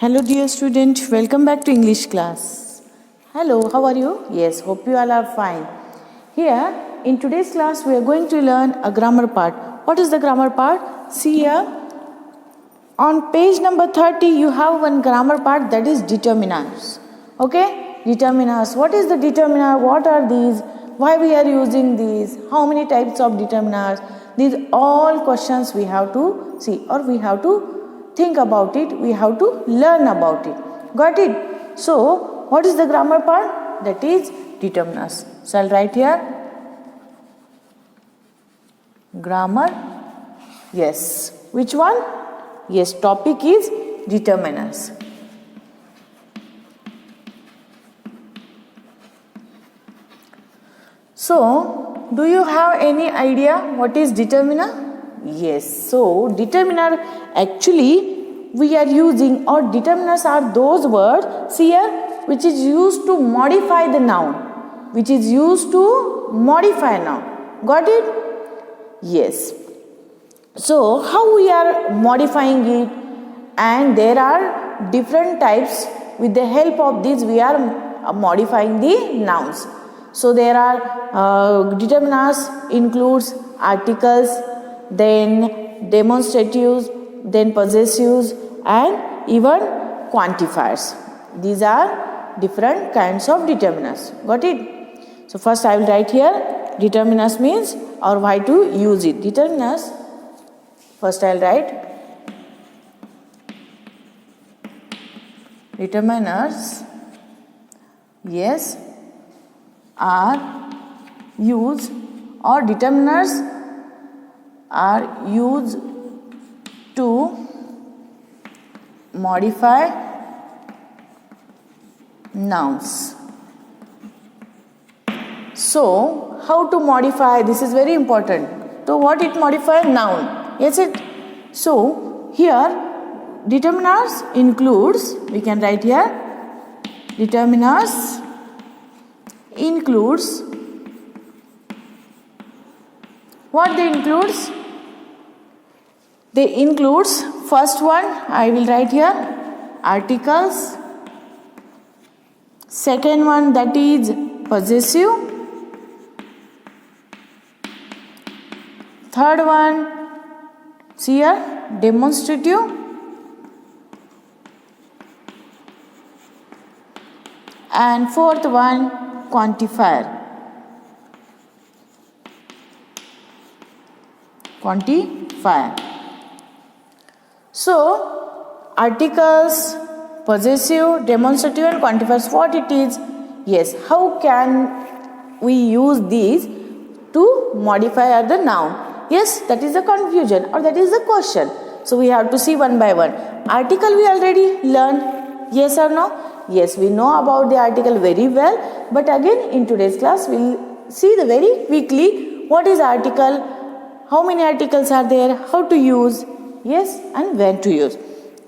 Hello dear student, welcome back to English class. Hello, how are you? Yes, hope you all are fine. Here in today's class we are going to learn a grammar part. What is the grammar part? See here on page number 30 you have one grammar part, that is determiners. Okay? Determiners. What is the determiner? What are these? Why we are using these? How many types of determiners? These all questions we have to see, or we have to think about it, we have to learn about it. Got it? So, what is the grammar part? That is determiners. So, I'll write here grammar. Yes. Which one? Yes, topic is determiners. So, do you have any idea what is determiner? Yes, so determiner actually we are using, or determiners are those words, see here, which is used to modify the noun. Which is used to modify noun. Got it? Yes. So, how we are modifying it? And there are different types. With the help of these we are modifying the nouns. So, there are determiners includes articles, then demonstratives, then possessives, and even quantifiers. These are different kinds of determiners. Got it? So first I will write here determiners means, or why to use it. Determiners, first I will write determiners, yes, are used, or determiners are used to modify nouns. So, how to modify? This is very important. So, what it modify? Noun. Yes, it. So, here determiners includes, we can write here, determiners includes, what they includes? They includes, first one I will write here, articles. Second one, that is possessive. Third one, see here, demonstrative. And fourth one, quantifier. Quantifier. So, articles, possessive, demonstrative, and quantifiers, what it is? Yes, how can we use these to modify the noun? Yes, that is the confusion, or that is the question. So, we have to see one by one. Article we already learned, yes or no? Yes, we know about the article very well, but again in today's class we will see the very quickly what is article, how many articles are there, how to use, yes, and when to use.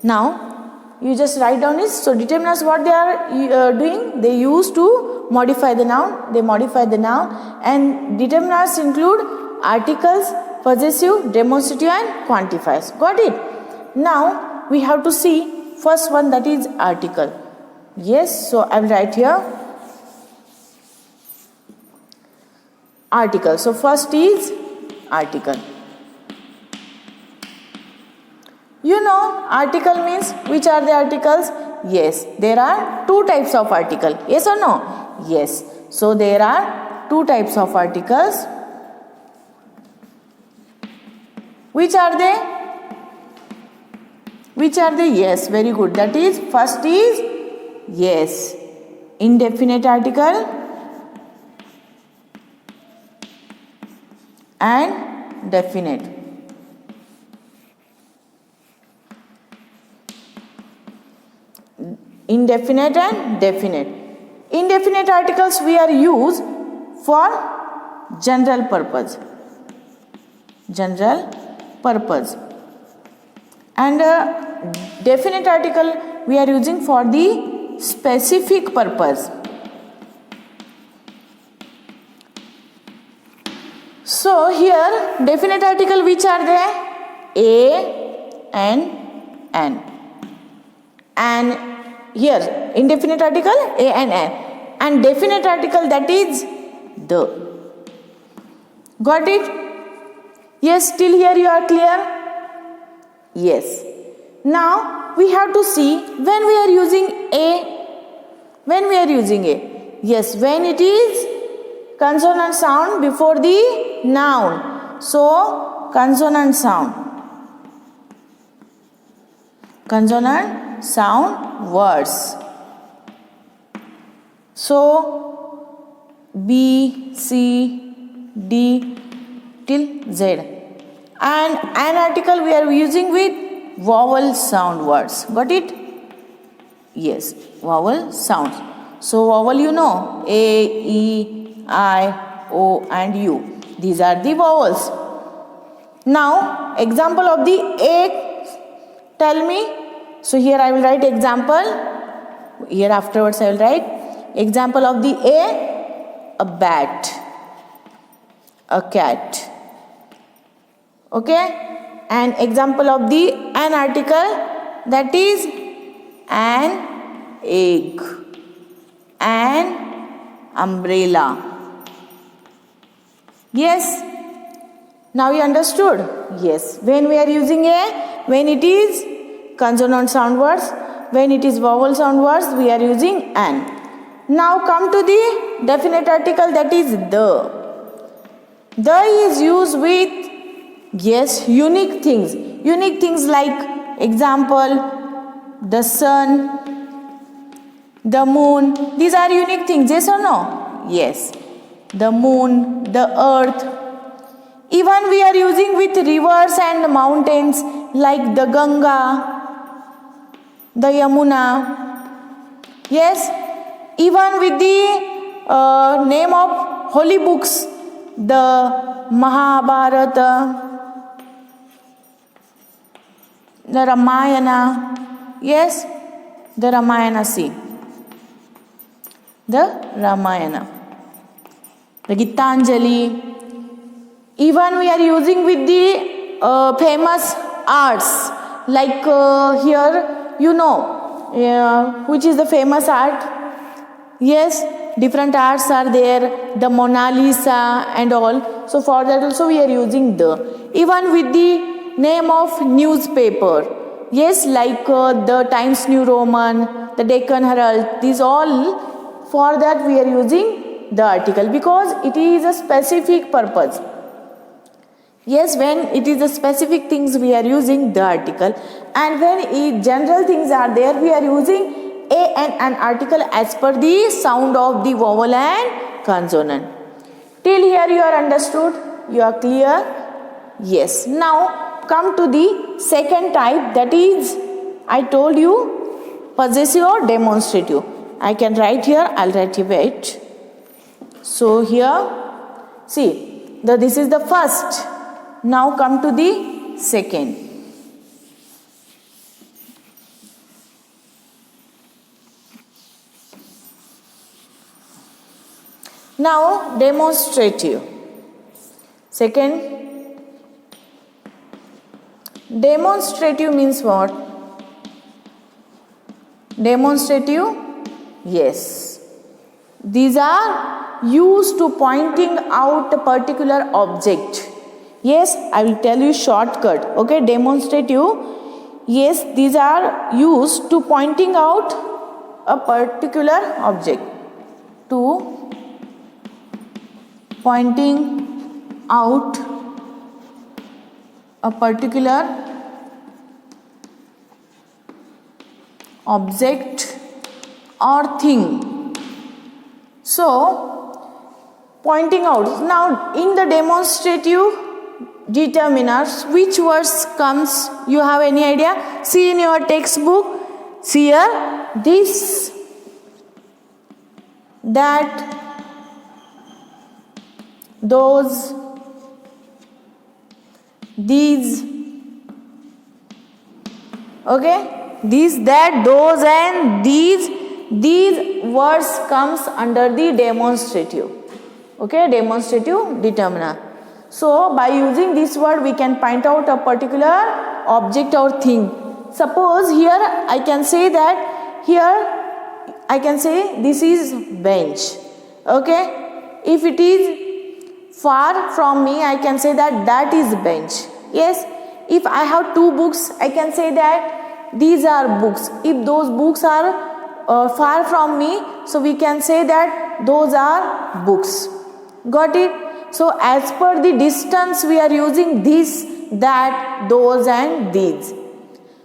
Now, you just write down this. So, determiners, what they are doing? They use to modify the noun. They modify the noun, and determiners include articles, possessive, demonstrative, and quantifiers. Got it? Now, we have to see first one, that is article. Yes, so I will write here article. So, first is article. You know, article means, which are the articles? Yes, there are two types of article. Yes or no? Yes. So, there are two types of articles. Which are they? Which are they? Yes, very good. That is, first is, yes, indefinite article and definite. Indefinite and definite. Indefinite articles we are used for general purpose. General purpose. And definite article we are using for the specific purpose. So here definite article which are there? A and N. and here indefinite article a and an, and definite article that is the. Got it? Yes, till here you are clear? Yes. Now we have to see when we are using a. When we are using a, yes, when it is consonant sound before the noun. So consonant sound words. So B, C, D till Z, and an article we are using with vowel sound words. Got it? Yes, vowel sounds. So vowel you know, A, E, I, O and U. These are the vowels. Now example of the A, tell me. So here I will write example. Here afterwards I will write example of the a bat, a cat. Okay? And example of the an article, that is an egg, an umbrella. Yes? Now you understood? Yes. When we are using a, when it is consonant sound words, when it is vowel sound words, we are using an. Now come to the definite article, that is the. The is used with, yes, unique things. Unique things like example, the sun, the moon. These are unique things, yes or no? Yes. The moon, the earth. Even we are using with rivers and mountains like the Ganga, the Yamuna. Yes. Even with the name of holy books, the Mahabharata, the Ramayana. Yes, the Ramayana, see. The Ramayana. The Gitanjali. Even we are using with the famous arts, like here, you know, which is the famous art. Yes, different arts are there, the Mona Lisa and all. So for that also we are using the. Even with the name of newspaper, yes, like the Times New Roman, the Deccan Herald, these all, for that we are using the article because it is a specific purpose. Yes, when it is the specific things we are using the article, and when general things are there, we are using a and an article as per the sound of the vowel and consonant. Till here you are understood? You are clear? Yes. Now come to the second type, that is, I told you, possessive or demonstrative. I can write here, I'll write here, wait. So here, see, this is the first. Now come to the second. Now demonstrative. Second, demonstrative means what? Demonstrative, yes. These are used to pointing out a particular object. Yes, I will tell you shortcut. Okay, demonstrative. Yes, these are used to pointing out a particular object. To pointing out a particular object or thing. So, pointing out. Now, in the demonstrative determiners, which words comes? You have any idea? See in your textbook. See here, this, that, those, these. Okay, these, that, those and these words comes under the demonstrative. Okay, demonstrative determiner. So by using this word we can point out a particular object or thing. Suppose here I can say that here I can say this is bench. Okay. If it is far from me, I can say that that is bench. Yes. If I have two books, I can say that these are books. If those books are far from me, so we can say that those are books. Got it? So as per the distance we are using this, that, those and these.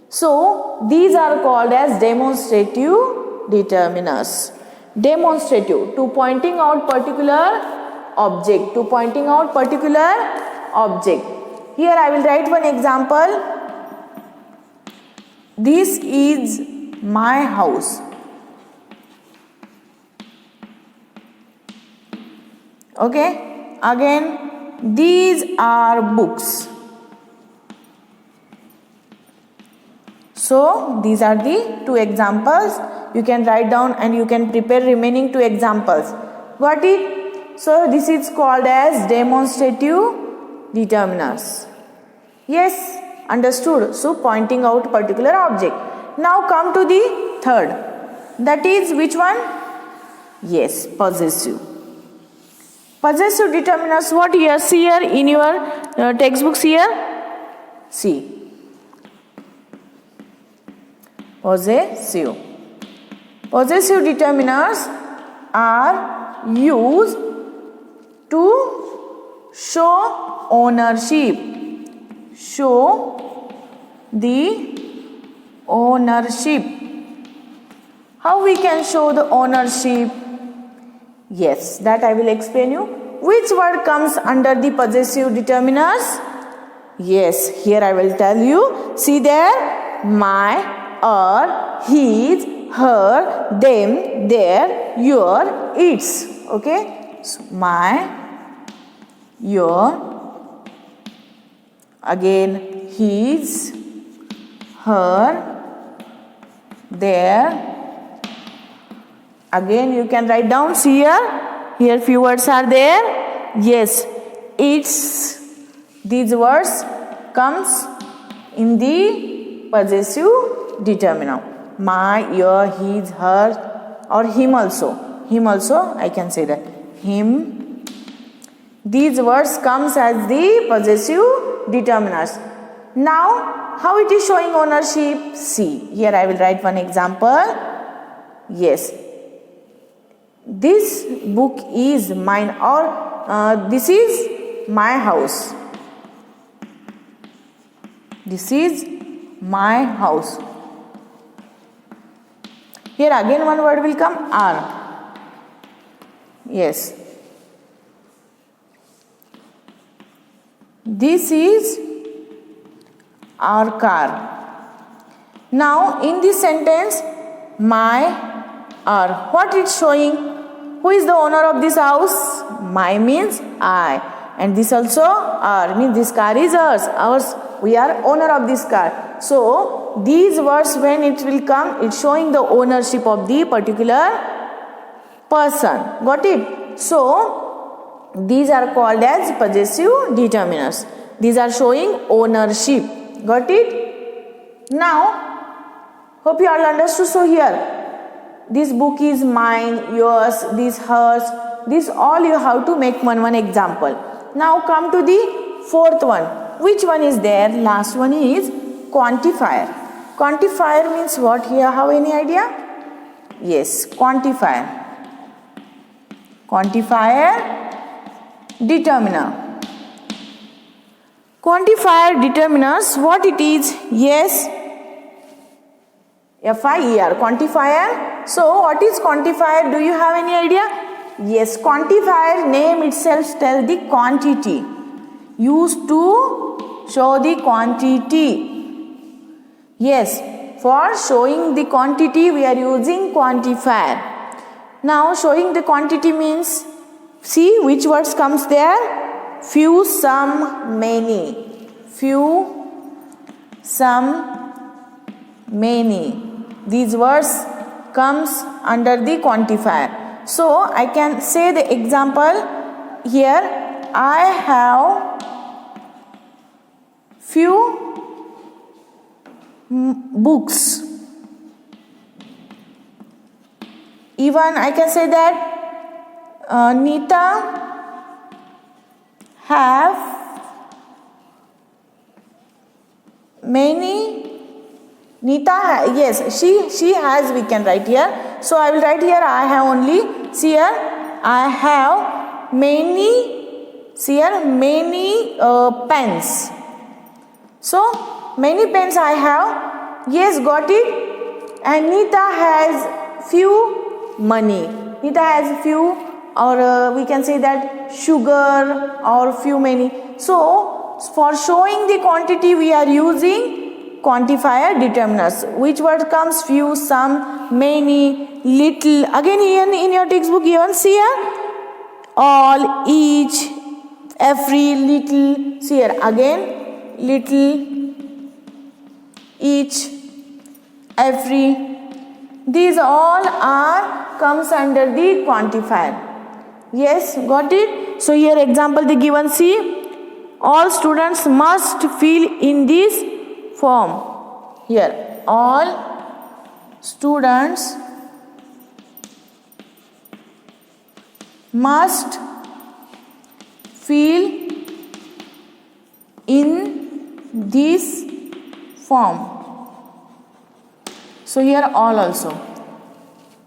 So these are called as demonstrative determiners. Demonstrative, to pointing out particular object, to pointing out particular object. Here I will write one example. This is my house. Okay. Again, these are books. So these are the two examples. You can write down and you can prepare remaining two examples. Got it? So this is called as demonstrative determiners. Yes, understood. So pointing out particular object. Now come to the third. That is which one? Yes, possessive. Possessive determiners, what you see here in your textbooks here? See. Possessive. Possessive determiners are used to show ownership. Show the ownership. How we can show the ownership? Yes, that I will explain you. Which word comes under the possessive determiners? Yes, here I will tell you. See there, my, our, his, her, them, their, your, its. Okay, so my, your, again his, her, their. Again you can write down. See here few words are there. Yes, its. These words comes in the possessive determiner. My, your, his, her, or him also. Him also I can say that. Him. These words comes as the possessive determiners. Now how it is showing ownership? See, here I will write one example. Yes. This book is mine, or this is my house. This is my house. Here again one word will come, are. Yes. This is our car. Now in this sentence, my, our, what it's showing? Who is the owner of this house? My means I. And this also our means this car is ours. We are owner of this car. So these words when it will come, it's showing the ownership of the particular person. Got it? So these are called as possessive determiners. These are showing ownership. Got it? Now hope you all understood. So here, this book is mine, yours, this hers, this all you have to make one example. Now come to the fourth one. Which one is there? Last one is quantifier. Quantifier means what here? Have any idea? Yes, quantifier. Quantifier determiner. Quantifier determiners, what it is? Yes, FIER, quantifier. So what is quantifier? Do you have any idea? Yes, quantifier name itself tells the quantity. Used to show the quantity. Yes, for showing the quantity we are using quantifier. Now showing the quantity means, see which words comes there? Few, some, many. Few, some, many. These words comes under the quantifier. So I can say the example here. I have few books. Even I can say that Nita have many. Yes, she has, we can write here. So I will write here I have only. See here, I have many. See here, many pens. So many pens I have. Yes, got it. And Nita has few money. Nita has few, or we can say that sugar, or few many. So for showing the quantity we are using quantifier determiners. Which word comes? Few, some, many, little. Again here in your textbook given, see here, all, each, every, little. See here again, little, each, every. These all are comes under the quantifier. Yes, got it? So here example the given, see, all students must fill in this form. Here, all students must fill in this form. So here all also.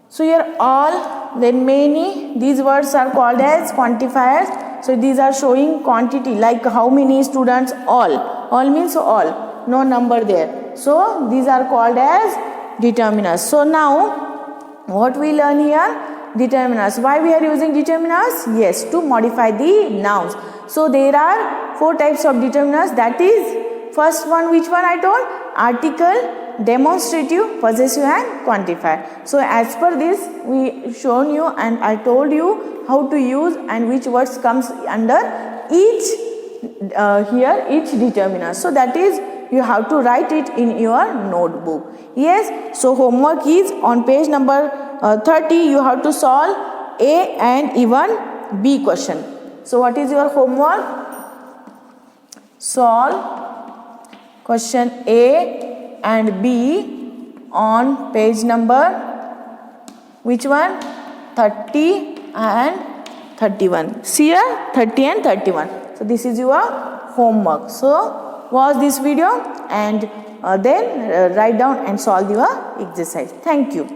So here all, then many, these words are called as quantifiers. So these are showing quantity, like how many students, all. All means all, no number there. So these are called as determiners. So now what we learn here? Determiners. Why we are using determiners? Yes, to modify the nouns. So there are 4 types of determiners. That is, first one, which one I told? Article, demonstrative, possessive and quantifier. So as per this we shown you and I told you how to use and which words comes under each determiner. So that is, you have to write it in your notebook. Yes, so homework is on page number 30. You have to solve A and even B question. So what is your homework? Solve question A and B on page number, which one? 30 and 31. See here, 30 and 31. So this is your homework. So watch this video and then write down and solve your exercise. Thank you.